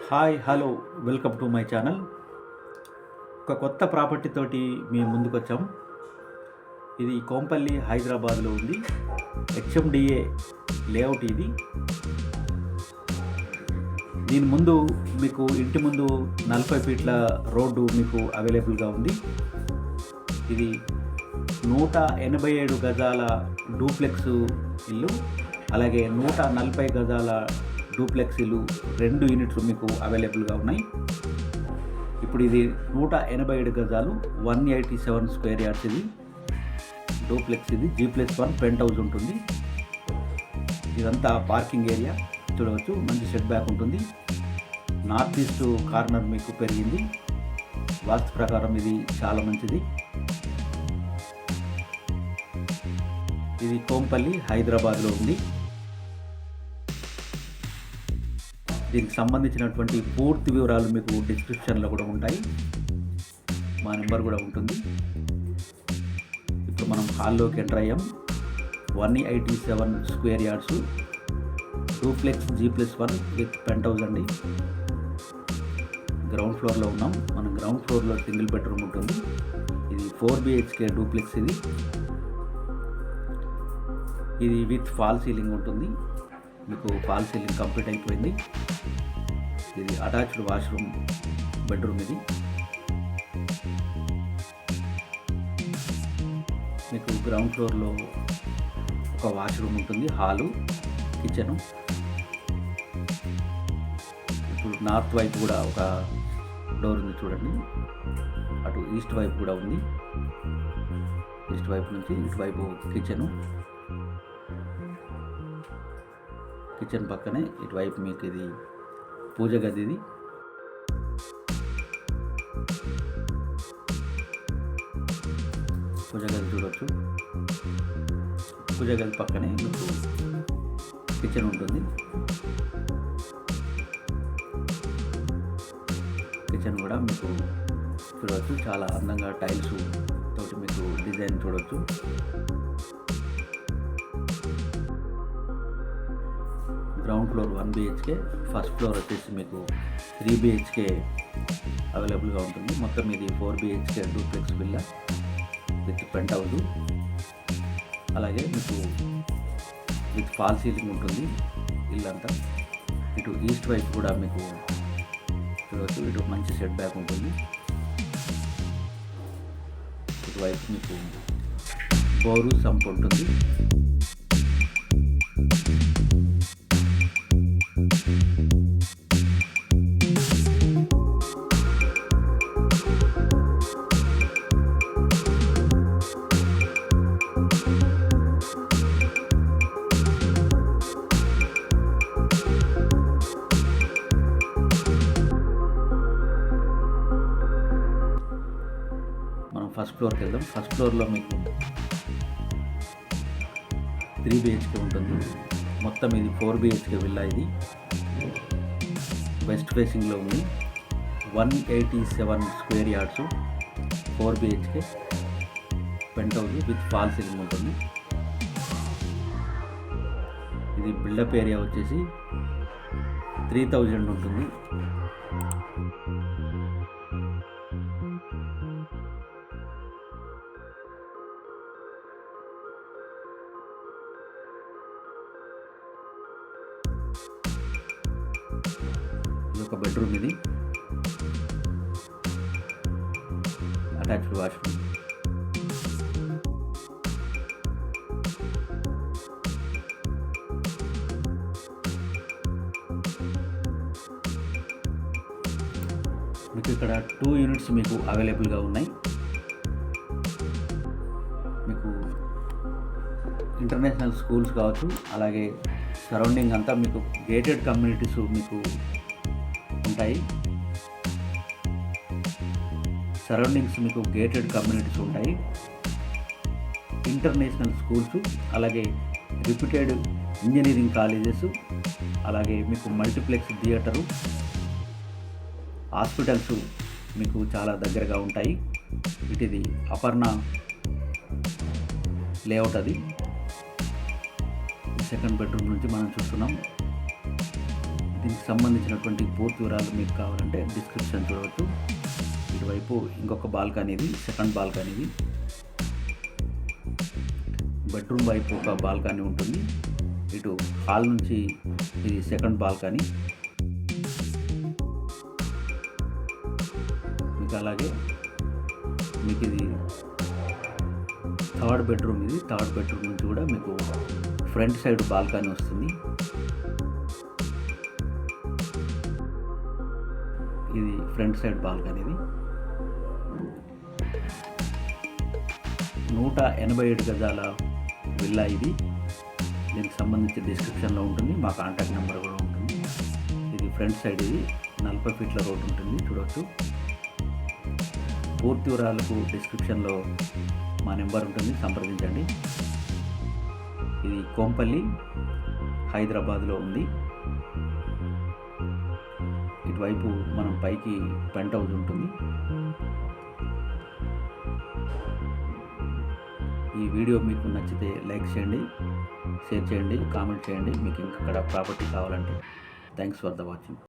Hi hello welcome to my channel. ఒక కొత్త property తోటి మేము ముందుకు వచ్చాం. ఇది కోంపల్లి హైదరాబాద్లో ఉంది. హెచ్ఎండిఏ లేఅవుట్ ఇది. దీని ముందు మీకు ఇంటి ముందు 40 ఫీట్ల రోడ్డు మీకు అవైలబుల్గా ఉంది. ఇది 187 గజాల డూప్లెక్స్ ఇల్లు, అలాగే 140 గజాల డూప్లెక్స్ ఇల్లు 2 యూనిట్లు మీకు అవైలబుల్గా ఉన్నాయి. ఇప్పుడు ఇది 187 గజాలు 187 స్క్వేర్ యార్డ్స్ ఇది డూప్లెక్స్. ఇది G+1 పెంట్ హౌస్ ఉంటుంది. ఇదంతా పార్కింగ్ ఏరియా చూడవచ్చు. మంచి సెట్ బ్యాక్ ఉంటుంది. నార్త్ ఈస్ట్ కార్నర్ మీకు పెరిగింది. వాస్తు ప్రకారం ఇది చాలా మంచిది. ఇది కోంపల్లి హైదరాబాద్లో ఉంది. దీనికి సంబంధించినటువంటి పూర్తి వివరాలు మీకు డిస్క్రిప్షన్లో కూడా ఉంటాయి. మా నెంబర్ కూడా ఉంటుంది. ఇప్పుడు మనం హాల్లోకి ఎంటర్ అయ్యాం. 187 square yards duplex G+1 with penthouse అండి. గ్రౌండ్ ఫ్లోర్లో ఉన్నాం. మనం గ్రౌండ్ ఫ్లోర్లో సింగిల్ బెడ్రూమ్ ఉంటుంది. ఇది 4 BHK డూప్లెక్స్. ఇది విత్ ఫాల్ సీలింగ్ ఉంటుంది. మీకు ఫాల్ సీలింగ్ కంప్లీట్ అయిపోయింది. ఇది అటాచ్డ్ వాష్రూమ్ బెడ్రూమ్. ఇది మీకు గ్రౌండ్ ఫ్లోర్లో ఒక వాష్రూమ్ ఉంటుంది, హాలు, కిచెను. ఇప్పుడు నార్త్ వైపు కూడా ఒక డోర్ ఉంది చూడండి. అటు ఈస్ట్ వైపు కూడా ఉంది. ఈస్ట్ వైపు నుంచి ఇటువైపు కిచెను. కిచెన్ పక్కనే ఇటువైపు మీకు ఇది పూజ గది. ఇది పూజ గది చూడవచ్చు. పూజ గది పక్కనే మీకు కిచెన్ ఉంటుంది. కిచెన్ కూడా మీకు చూడవచ్చు. చాలా అందంగా టైల్స్ తోటి మీకు డిజైన్ చూడవచ్చు. Ground floor 1 BHK, first floor వచ్చేసి మీకు 3 BHK అవైలబుల్గా ఉంటుంది. మొత్తం ఇది 4 BHK duplex villa with penthouse. అలాగే మీకు విత్ ఫాల్ సీలింగ్ ఉంటుంది ఇల్లంతా. ఇటు ఈస్ట్ వైపు కూడా మీకు చూడవచ్చు. ఇటు మంచి సెట్ బ్యాక్ ఉంటుంది. ఇటువైపు మీకు బోరు సంప్ ఉంటుంది. ఫస్ట్ ఫ్లోర్కి వెళ్దాం. ఫస్ట్ ఫ్లోర్లో మీకు 3 BHK ఉంటుంది. మొత్తం ఇది 4 BHK విల్లా. ఇది వెస్ట్ ఫేసింగ్లో ఉంది. 187 square yards 4 BHK penthouse with false ceiling ఉంటుంది. ఇది బిల్డప్ ఏరియా వచ్చేసి 3000 ఉంటుంది. ఇది ఒక బెడ్రూమ్. ఇది అటాచ్డ్ వాష్రూమ్. మీకు ఇక్కడ 2 యూనిట్స్ మీకు అవైలబుల్గా ఉన్నాయి. మీకు ఇంటర్నేషనల్ స్కూల్స్ కావచ్చు, అలాగే సరౌండింగ్ అంతా మీకు గేటెడ్ కమ్యూనిటీస్ మీకు ఉంటాయి. సరౌండింగ్స్ మీకు గేటెడ్ కమ్యూనిటీస్ ఉంటాయి. ఇంటర్నేషనల్ స్కూల్స్, అలాగే రిప్యూటెడ్ ఇంజనీరింగ్ కాలేజెస్, అలాగే మీకు మల్టీప్లెక్స్ థియేటరు, హాస్పిటల్స్ మీకు చాలా దగ్గరగా ఉంటాయి. ఇటుది అపర్ణ లేఅవుట్. అది సెకండ్ బెడ్రూమ్ నుంచి మనం చూస్తున్నాం. దీనికి సంబంధించినటువంటి పూర్తి వివరాలు మీకు కావాలంటే డిస్క్రిప్షన్ చూడవచ్చు. ఇటువైపు ఇంకొక బాల్కనీ, ఇది సెకండ్ బాల్కనీ. ఇది బెడ్రూమ్ వైపు ఒక బాల్కనీ ఉంటుంది. ఇటు హాల్ నుంచి ఇది సెకండ్ బాల్కనీ. మీకు అలాగే మీకు ఇది థర్డ్ బెడ్రూమ్. ఇది థర్డ్ బెడ్రూమ్ నుంచి కూడా మీకు ఫ్రంట్ సైడ్ బాల్కనీ వస్తుంది. ఇది ఫ్రంట్ సైడ్ బాల్కనీ. ఇది 187 గజాల విల్లా. ఇది దీనికి సంబంధించి డిస్క్రిప్షన్లో ఉంటుంది, మా కాంటాక్ట్ నెంబర్ కూడా ఉంటుంది. ఇది ఫ్రంట్ సైడ్. ఇది 40 ఫీట్ల రోడ్ ఉంటుంది, చూడవచ్చు. పూర్తి వివరాలకు డిస్క్రిప్షన్లో మా నెంబర్ ఉంటుంది, సంప్రదించండి. ఇది కోంపల్లి, హైదరాబాద్లో ఉంది. ఇటువైపు మనం పైకి పెంట్ హౌస్ ఉంటుంది. ఈ వీడియో మీకు నచ్చితే లైక్ చేయండి, షేర్ చేయండి, కామెంట్ చేయండి. మీకు ఇంకా ప్రాపర్టీ కావాలంటే. Thanks for the watching.